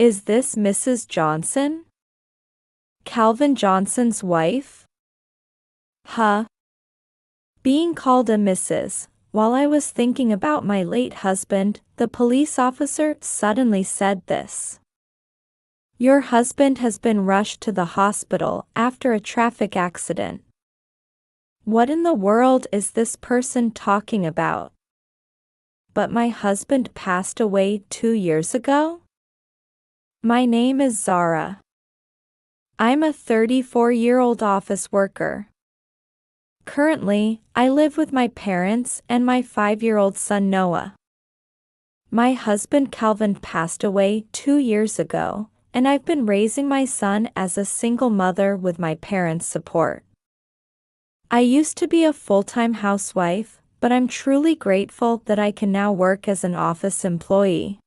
Is this Mrs. Johnson? Calvin Johnson's wife? Huh? Being called a Mrs. While I was thinking about my late husband, the police officer suddenly said this. Your husband has been rushed to the hospital after a traffic accident. What in the world is this person talking about? But my husband passed away 2 years ago? My name is Zara. I'm a 34-year-old office worker. Currently, I live with my parents and my 5-year-old son Noah. My husband Calvin passed away 2 years ago, and I've been raising my son as a single mother with my parents' support. I used to be a full-time housewife, but I'm truly grateful that I can now work as an office employee.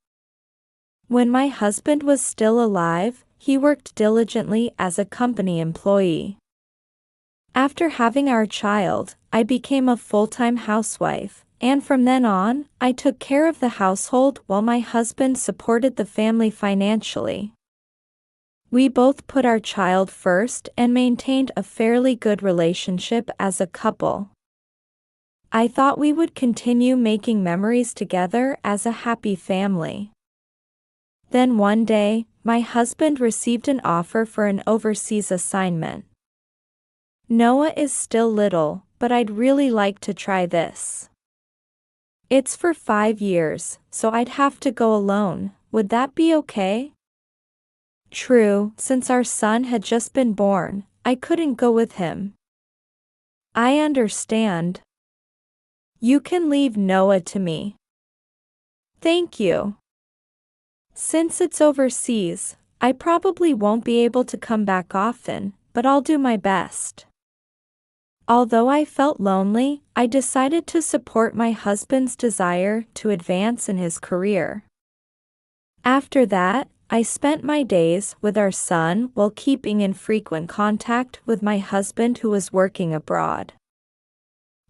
When my husband was still alive, he worked diligently as a company employee. After having our child, I became a full-time housewife, and from then on, I took care of the household while my husband supported the family financially. We both put our child first and maintained a fairly good relationship as a couple. I thought we would continue making memories together as a happy family. Then one day, my husband received an offer for an overseas assignment. Noah is still little, but I'd really like to try this. It's for 5 years, so I'd have to go alone. Would that be okay? True, since our son had just been born, I couldn't go with him. I understand. You can leave Noah to me. Thank you. Since it's overseas, I probably won't be able to come back often, but I'll do my best. Although I felt lonely, I decided to support my husband's desire to advance in his career. After that, I spent my days with our son while keeping in frequent contact with my husband who was working abroad.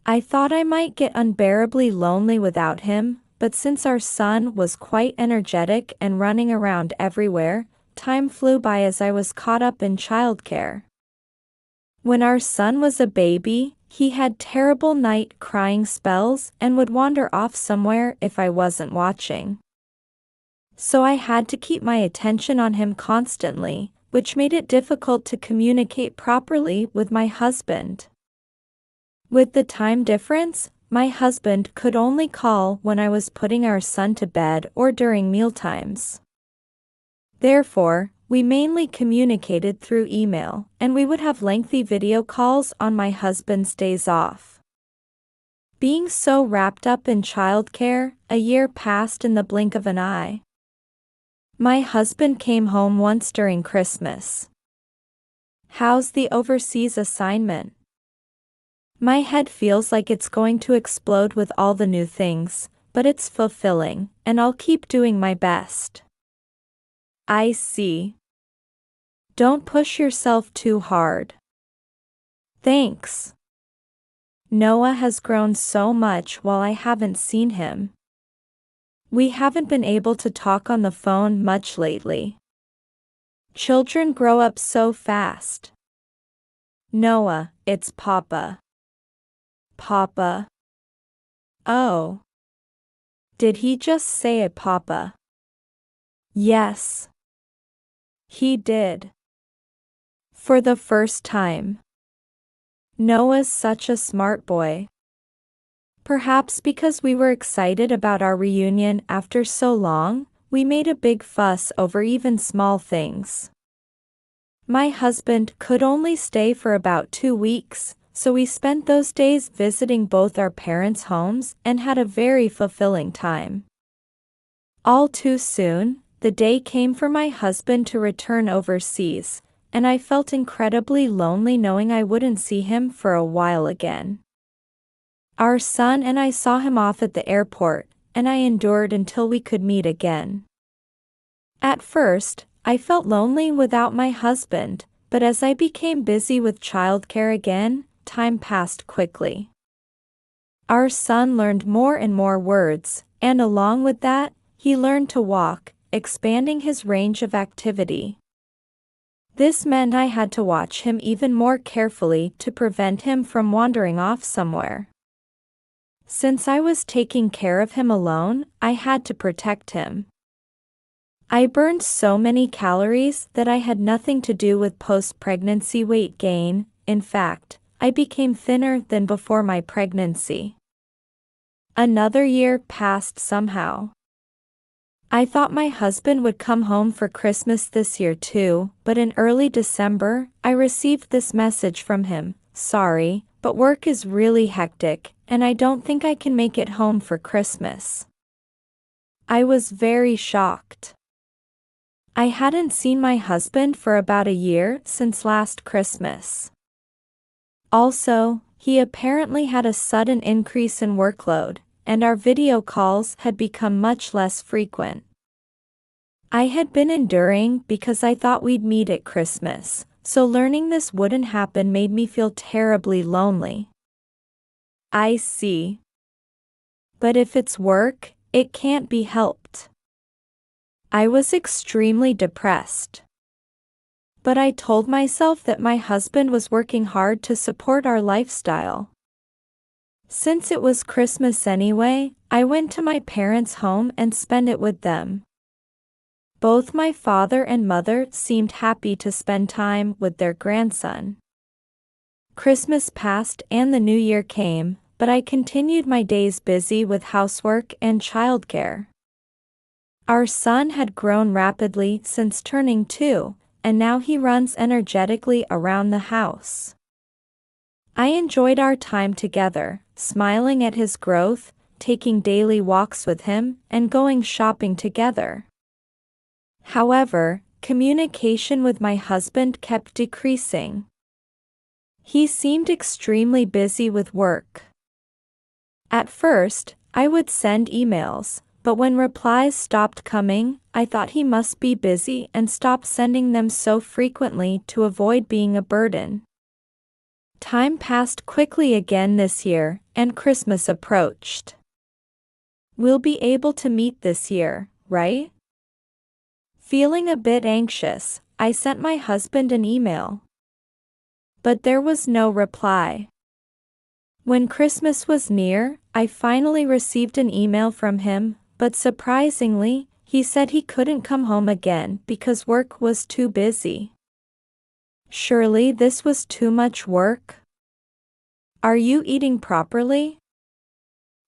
I thought I might get unbearably lonely without him, but since our son was quite energetic and running around everywhere, time flew by as I was caught up in childcare. When our son was a baby, he had terrible night crying spells and would wander off somewhere if I wasn't watching. So I had to keep my attention on him constantly, which made it difficult to communicate properly with my husband. With the time difference, my husband could only call when I was putting our son to bed or during mealtimes. Therefore, we mainly communicated through email, and we would have lengthy video calls on my husband's days off. Being so wrapped up in childcare, a year passed in the blink of an eye. My husband came home once during Christmas. How's the overseas assignment? My head feels like it's going to explode with all the new things, but it's fulfilling, and I'll keep doing my best. I see. Don't push yourself too hard. Thanks. Noah has grown so much while I haven't seen him. We haven't been able to talk on the phone much lately. Children grow up so fast. Noah, it's Papa. Papa. Oh. Did he just say it, Papa? Yes. He did. For the first time. Noah's such a smart boy. Perhaps because we were excited about our reunion after so long, we made a big fuss over even small things. My husband could only stay for about 2 weeks, so we spent those days visiting both our parents' homes and had a very fulfilling time. All too soon, the day came for my husband to return overseas, and I felt incredibly lonely knowing I wouldn't see him for a while again. Our son and I saw him off at the airport, and I endured until we could meet again. At first, I felt lonely without my husband, but as I became busy with childcare again, time passed quickly. Our son learned more and more words, and along with that, he learned to walk, expanding his range of activity. This meant I had to watch him even more carefully to prevent him from wandering off somewhere. Since I was taking care of him alone, I had to protect him. I burned so many calories that I had nothing to do with post-pregnancy weight gain. In fact, I became thinner than before my pregnancy. Another year passed somehow. I thought my husband would come home for Christmas this year too, but in early December, I received this message from him: "Sorry, but work is really hectic, and I don't think I can make it home for Christmas." I was very shocked. I hadn't seen my husband for about a year since last Christmas. Also, he apparently had a sudden increase in workload, and our video calls had become much less frequent. I had been enduring because I thought we'd meet at Christmas, so learning this wouldn't happen made me feel terribly lonely. I see. But if it's work, it can't be helped. I was extremely depressed. But I told myself that my husband was working hard to support our lifestyle. Since it was Christmas anyway, I went to my parents' home and spent it with them. Both my father and mother seemed happy to spend time with their grandson. Christmas passed and the new year came, but I continued my days busy with housework and childcare. Our son had grown rapidly since turning 2, and now he runs energetically around the house. I enjoyed our time together, smiling at his growth, taking daily walks with him, and going shopping together. However, communication with my husband kept decreasing. He seemed extremely busy with work. At first, I would send emails, but when replies stopped coming, I thought he must be busy and stopped sending them so frequently to avoid being a burden. Time passed quickly again this year, and Christmas approached. We'll be able to meet this year, right? Feeling a bit anxious, I sent my husband an email. But there was no reply. When Christmas was near, I finally received an email from him, but surprisingly, he said he couldn't come home again because work was too busy. Surely this was too much work? Are you eating properly?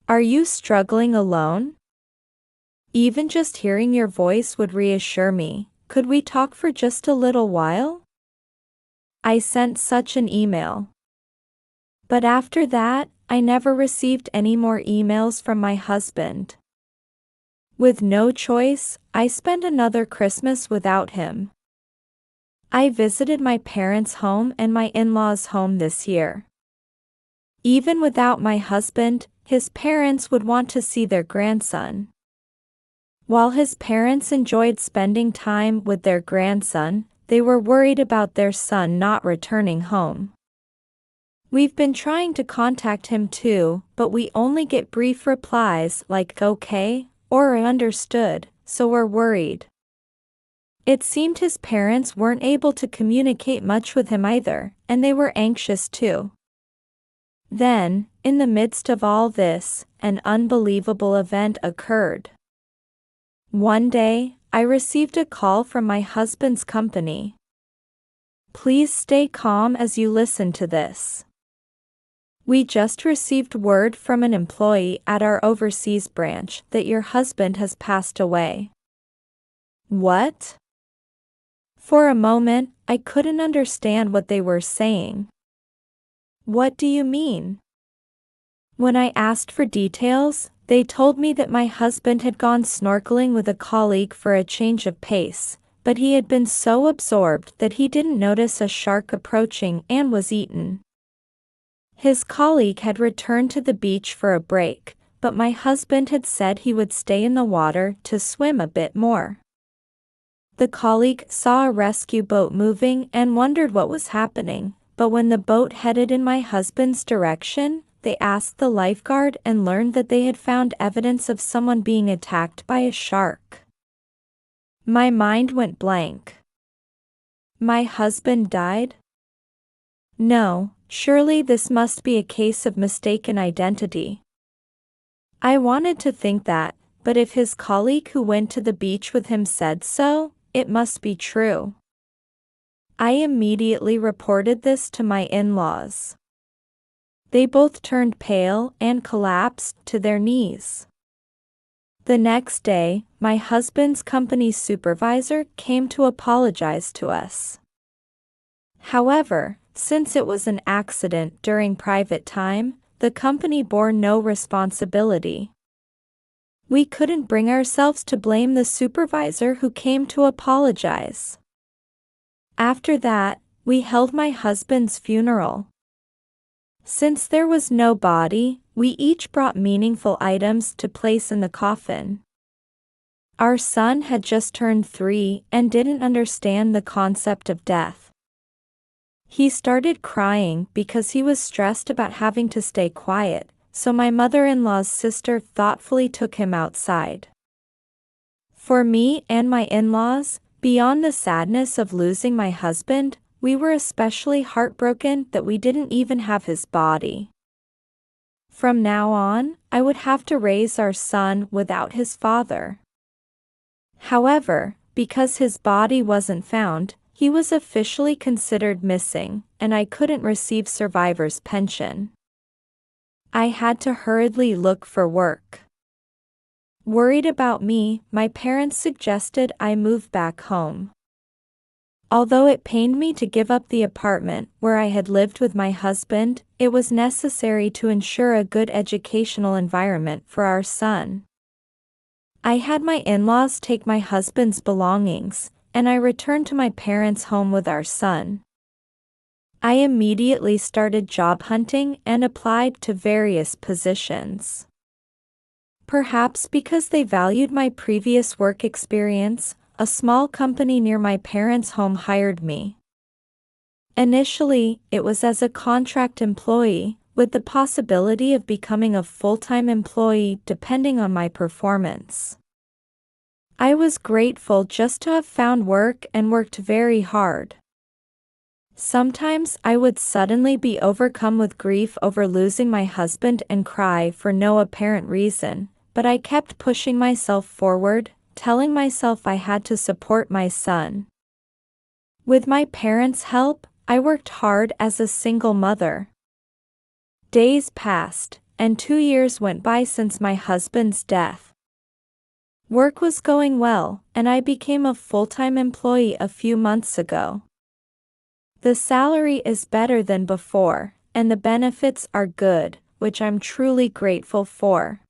Are you struggling alone? Even just hearing your voice would reassure me. Could we talk for just a little while? I sent such an email. But after that, I never received any more emails from my husband. With no choice, I spent another Christmas without him. I visited my parents' home and my in-laws' home this year. Even without my husband, his parents would want to see their grandson. While his parents enjoyed spending time with their grandson, they were worried about their son not returning home. We've been trying to contact him too, but we only get brief replies like "okay" or "understood," so we're worried. It seemed his parents weren't able to communicate much with him either, and they were anxious too. Then, in the midst of all this, an unbelievable event occurred. One day, I received a call from my husband's company. Please stay calm as you listen to this. We just received word from an employee at our overseas branch that your husband has passed away. What? For a moment, I couldn't understand what they were saying. What do you mean? When I asked for details, they told me that my husband had gone snorkeling with a colleague for a change of pace, but he had been so absorbed that he didn't notice a shark approaching and was eaten. His colleague had returned to the beach for a break, but my husband had said he would stay in the water to swim a bit more. The colleague saw a rescue boat moving and wondered what was happening, but when the boat headed in my husband's direction, they asked the lifeguard and learned that they had found evidence of someone being attacked by a shark. My mind went blank. My husband died? No, surely this must be a case of mistaken identity. I wanted to think that, but if his colleague who went to the beach with him said so, it must be true. I immediately reported this to my in-laws. They both turned pale and collapsed to their knees. The next day, my husband's company's supervisor came to apologize to us. However, since it was an accident during private time, the company bore no responsibility. We couldn't bring ourselves to blame the supervisor who came to apologize. After that, we held my husband's funeral. Since there was no body, we each brought meaningful items to place in the coffin. Our son had just turned 3 and didn't understand the concept of death. He started crying because he was stressed about having to stay quiet, so my mother-in-law's sister thoughtfully took him outside. For me and my in-laws, beyond the sadness of losing my husband, we were especially heartbroken that we didn't even have his body. From now on, I would have to raise our son without his father. However, because his body wasn't found, he was officially considered missing, and I couldn't receive survivor's pension. I had to hurriedly look for work. Worried about me, my parents suggested I move back home. Although it pained me to give up the apartment where I had lived with my husband, it was necessary to ensure a good educational environment for our son. I had my in-laws take my husband's belongings, and I returned to my parents' home with our son. I immediately started job hunting and applied to various positions. Perhaps because they valued my previous work experience, a small company near my parents' home hired me. Initially, it was as a contract employee, with the possibility of becoming a full-time employee depending on my performance. I was grateful just to have found work and worked very hard. Sometimes I would suddenly be overcome with grief over losing my husband and cry for no apparent reason, but I kept pushing myself forward, telling myself I had to support my son. With my parents' help, I worked hard as a single mother. Days passed, and 2 years went by since my husband's death. Work was going well, and I became a full-time employee a few months ago. The salary is better than before, and the benefits are good, which I'm truly grateful for.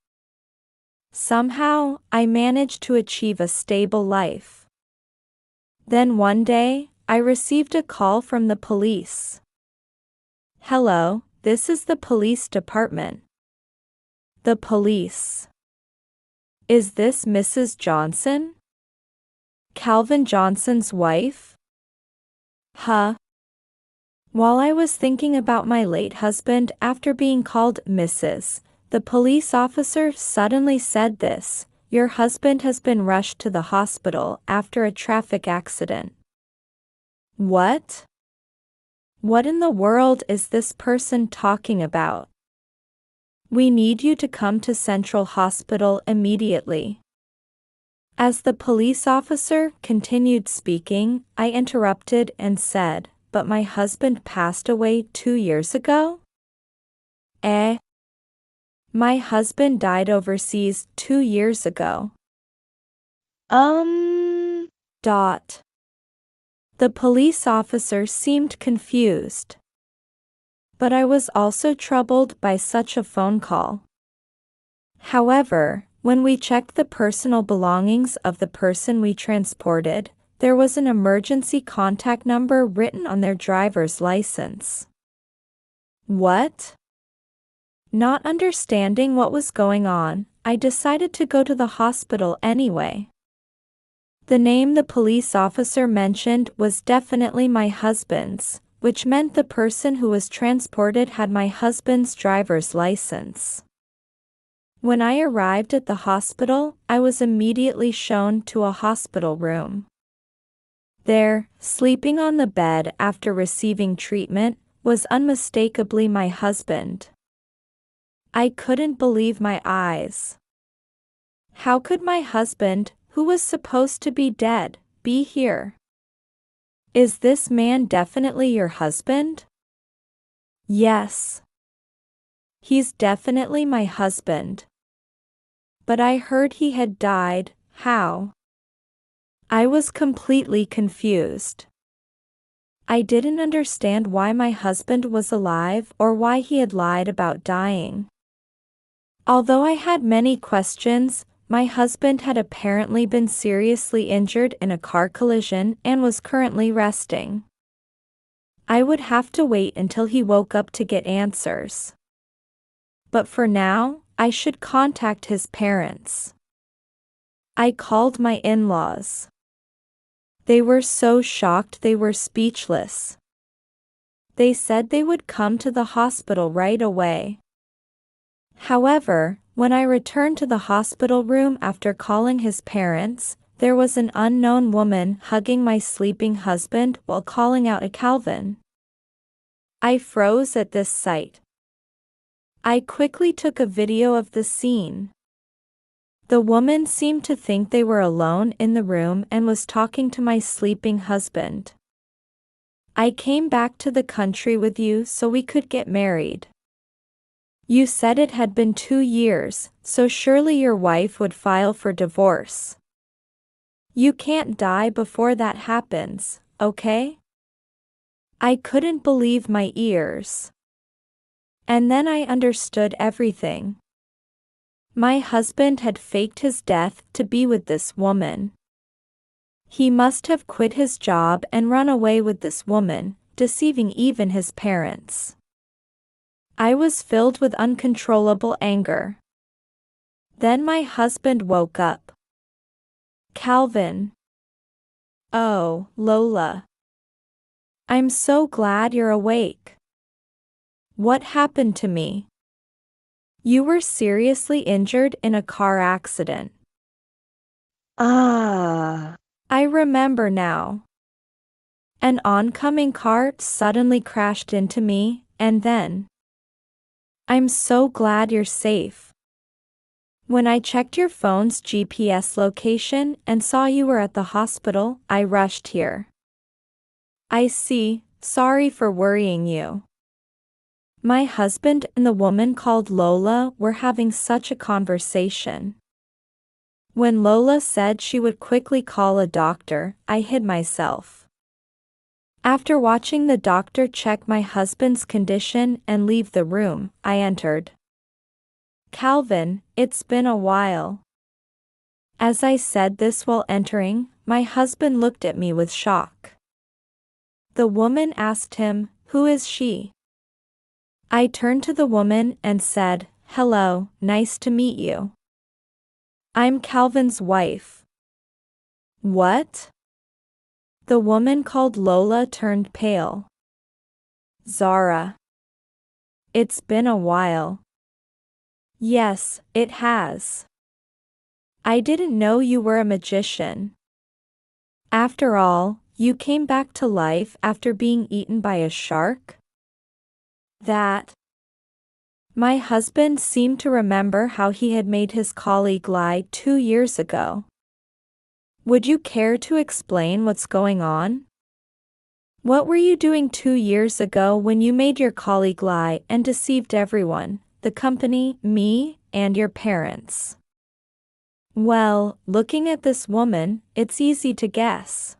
Somehow, I managed to achieve a stable life. Then one day, I received a call from the police. "Hello, this is the police department." The police. "Is this Mrs. Johnson? Calvin Johnson's wife?" Huh? While I was thinking about my late husband after being called Mrs., the police officer suddenly said this: "Your husband has been rushed to the hospital after a traffic accident." What? What in the world is this person talking about? "We need you to come to Central Hospital immediately." As the police officer continued speaking, I interrupted and said, "But my husband passed away 2 years ago?" Eh? My husband died overseas 2 years ago. Dot. The police officer seemed confused. But I was also troubled by such a phone call. However, when we checked the personal belongings of the person we transported, there was an emergency contact number written on their driver's license. What? Not understanding what was going on, I decided to go to the hospital anyway. The name the police officer mentioned was definitely my husband's, which meant the person who was transported had my husband's driver's license. When I arrived at the hospital, I was immediately shown to a hospital room. There, sleeping on the bed after receiving treatment, was unmistakably my husband. I couldn't believe my eyes. How could my husband, who was supposed to be dead, be here? Is this man definitely your husband? Yes. He's definitely my husband. But I heard he had died. How? I was completely confused. I didn't understand why my husband was alive or why he had lied about dying. Although I had many questions, my husband had apparently been seriously injured in a car collision and was currently resting. I would have to wait until he woke up to get answers. But for now, I should contact his parents. I called my in-laws. They were so shocked they were speechless. They said they would come to the hospital right away. However, when I returned to the hospital room after calling his parents, there was an unknown woman hugging my sleeping husband while calling out a Calvin. I froze at this sight. I quickly took a video of the scene. The woman seemed to think they were alone in the room and was talking to my sleeping husband. I came back to the country with you so we could get married. You said it had been 2 years, so surely your wife would file for divorce. You can't die before that happens, okay? I couldn't believe my ears. And then I understood everything. My husband had faked his death to be with this woman. He must have quit his job and run away with this woman, deceiving even his parents. I was filled with uncontrollable anger. Then my husband woke up. Calvin. Oh, Lola. I'm so glad you're awake. What happened to me? You were seriously injured in a car accident. I remember now. An oncoming car suddenly crashed into me, and then. I'm so glad you're safe. When I checked your phone's GPS location and saw you were at the hospital, I rushed here. I see, sorry for worrying you. My husband and the woman called Lola were having such a conversation. When Lola said she would quickly call a doctor, I hid myself. After watching the doctor check my husband's condition and leave the room, I entered. Calvin, it's been a while. As I said this while entering, my husband looked at me with shock. The woman asked him, "Who is she?" I turned to the woman and said, "Hello, nice to meet you. I'm Calvin's wife." What? The woman called Lola turned pale. Zara. It's been a while. Yes, it has. I didn't know you were a magician. After all, you came back to life after being eaten by a shark? That. My husband seemed to remember how he had made his colleague lie 2 years ago. Would you care to explain what's going on? What were you doing 2 years ago when you made your colleague lie and deceived everyone, the company, me, and your parents? Well, looking at this woman, it's easy to guess.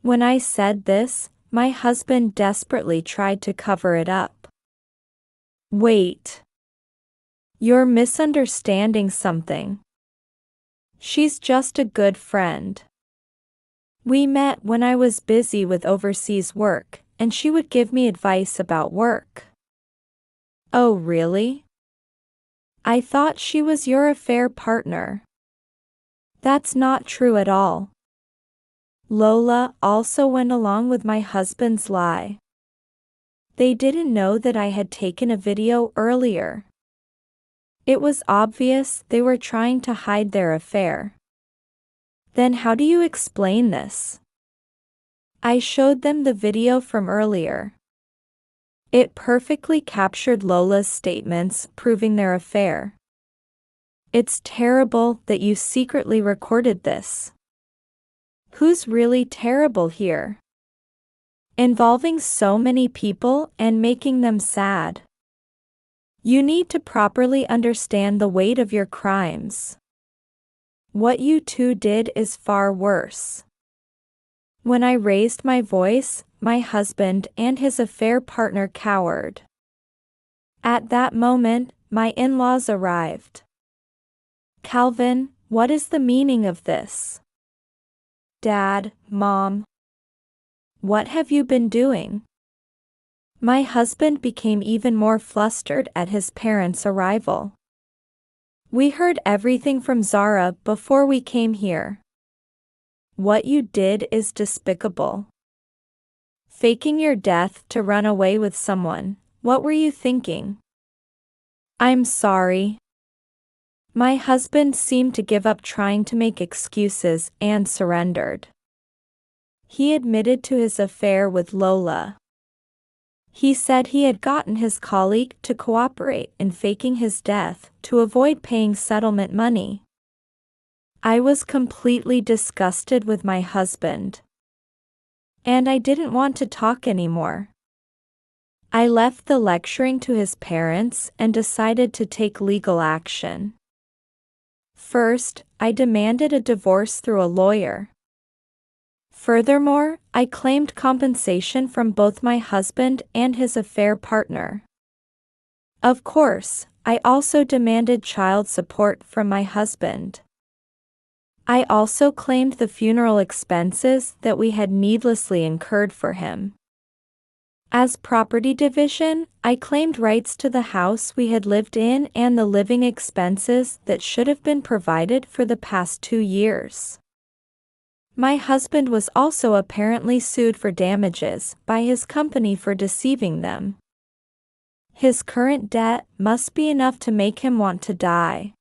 When I said this, my husband desperately tried to cover it up. Wait. You're misunderstanding something. She's just a good friend. We met when I was busy with overseas work, and she would give me advice about work. Oh, really? I thought she was your affair partner. That's not true at all. Lola also went along with my husband's lie. They didn't know that I had taken a video earlier. It was obvious they were trying to hide their affair. Then how do you explain this? I showed them the video from earlier. It perfectly captured Lola's statements proving their affair. It's terrible that you secretly recorded this. Who's really terrible here? Involving so many people and making them sad. You need to properly understand the weight of your crimes. What you two did is far worse. When I raised my voice, my husband and his affair partner cowered. At that moment, my in-laws arrived. Calvin, what is the meaning of this? Dad, Mom. What have you been doing? My husband became even more flustered at his parents' arrival. We heard everything from Zara before we came here. What you did is despicable. Faking your death to run away with someone, what were you thinking? I'm sorry. My husband seemed to give up trying to make excuses and surrendered. He admitted to his affair with Lola. He said he had gotten his colleague to cooperate in faking his death to avoid paying settlement money. I was completely disgusted with my husband. And I didn't want to talk anymore. I left the lecturing to his parents and decided to take legal action. First, I demanded a divorce through a lawyer. Furthermore, I claimed compensation from both my husband and his affair partner. Of course, I also demanded child support from my husband. I also claimed the funeral expenses that we had needlessly incurred for him. As property division, I claimed rights to the house we had lived in and the living expenses that should have been provided for the past 2 years. My husband was also apparently sued for damages by his company for deceiving them. His current debt must be enough to make him want to die.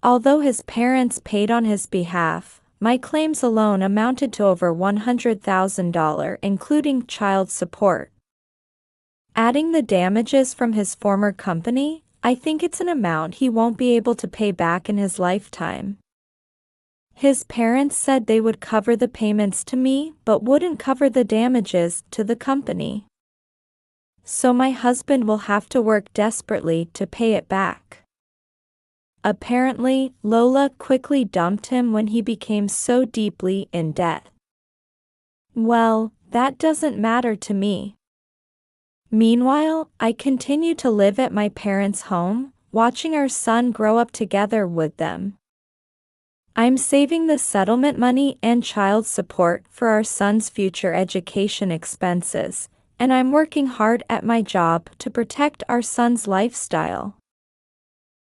Although his parents paid on his behalf, my claims alone amounted to over $100,000 including child support. Adding the damages from his former company, I think it's an amount he won't be able to pay back in his lifetime. His parents said they would cover the payments to me but wouldn't cover the damages to the company. So my husband will have to work desperately to pay it back. Apparently, Lola quickly dumped him when he became so deeply in debt. Well, that doesn't matter to me. Meanwhile, I continue to live at my parents' home, watching our son grow up together with them. I'm saving the settlement money and child support for our son's future education expenses, and I'm working hard at my job to protect our son's lifestyle.